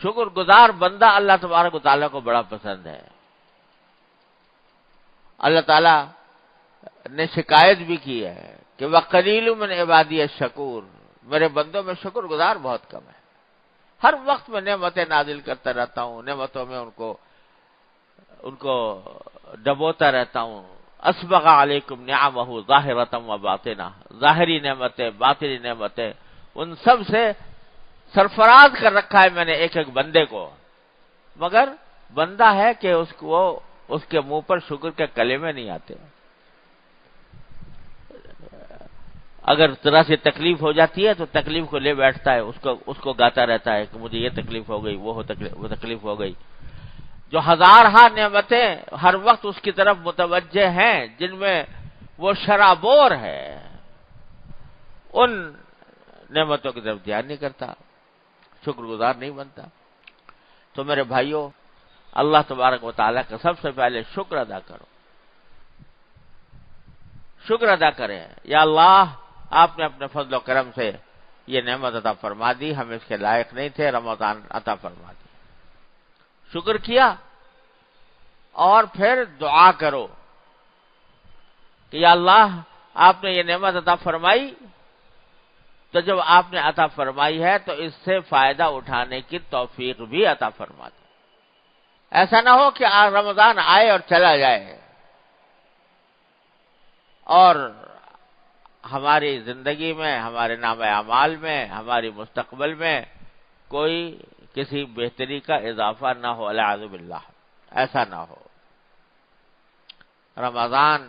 شکر گزار بندہ اللہ تبارک و تعالیٰ کو بڑا پسند ہے۔ اللہ تعالیٰ نے شکایت بھی کی ہے کہ وَقَلِيلٌ مِّنْ عِبَادِيَ الشَّكُورُ، میرے بندوں میں شکر گزار بہت کم ہے۔ ہر وقت میں نعمتیں نازل کرتا رہتا ہوں، نعمتوں میں ان کو ڈبوتا رہتا ہوں۔ اسبغ علیکم نعمہ ظاہرۃ و باطنہ، ظاہری نعمتیں، باطنی نعمتیں، ان سب سے سرفراز کر رکھا ہے میں نے ایک ایک بندے کو، مگر بندہ ہے کہ اس کے منہ پر شکر کے کلمے نہیں آتے۔ اگر ذرا سی تکلیف ہو جاتی ہے تو تکلیف کو لے بیٹھتا ہے، اس کو گاتا رہتا ہے کہ مجھے یہ تکلیف ہو گئی، وہ تکلیف ہو گئی۔ جو ہزارہا نعمتیں ہر وقت اس کی طرف متوجہ ہیں، جن میں وہ شرابور ہے، ان نعمتوں کی طرف دھیان نہیں کرتا، شکر گزار نہیں بنتا۔ تو میرے بھائیوں، اللہ تبارک و تعالیٰ کا سب سے پہلے شکر ادا کرو، شکر ادا کریں۔ یا اللہ، آپ نے اپنے فضل و کرم سے یہ نعمت عطا فرما دی، ہم اس کے لائق نہیں تھے، رمضان عطا فرما دی۔ شکر کیا، اور پھر دعا کرو کہ یا اللہ، آپ نے یہ نعمت عطا فرمائی، تو جب آپ نے عطا فرمائی ہے تو اس سے فائدہ اٹھانے کی توفیق بھی عطا فرما دو۔ ایسا نہ ہو کہ رمضان آئے اور چلا جائے اور ہماری زندگی میں، ہمارے نام اعمال میں، ہماری مستقبل میں کوئی کسی بہتری کا اضافہ نہ ہو، والعیاذ باللہ، ایسا نہ ہو۔ رمضان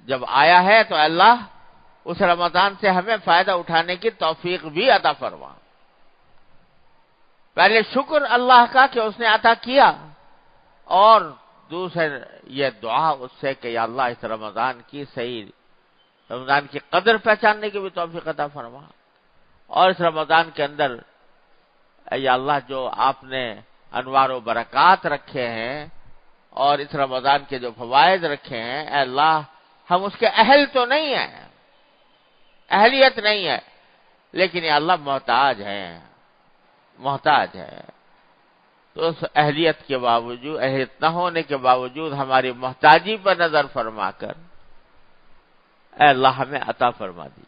جب آیا ہے تو اللہ اس رمضان سے ہمیں فائدہ اٹھانے کی توفیق بھی عطا فرما۔ پہلے شکر اللہ کا کہ اس نے عطا کیا، اور دوسرے یہ دعا اس سے کہ یا اللہ اس رمضان کی قدر پہچاننے کی بھی توفیق عطا فرما، اور اس رمضان کے اندر یا اللہ جو آپ نے انوار و برکات رکھے ہیں اور اس رمضان کے جو فوائد رکھے ہیں، اے اللہ ہم اس کے اہل تو نہیں ہیں، اہلیت نہیں ہے، لیکن یا اللہ محتاج ہے۔ تو اس اہلیت کے باوجود، اہلیت نہ ہونے کے باوجود ہماری محتاجی پر نظر فرما کر اے اللہ ہمیں عطا فرما دی۔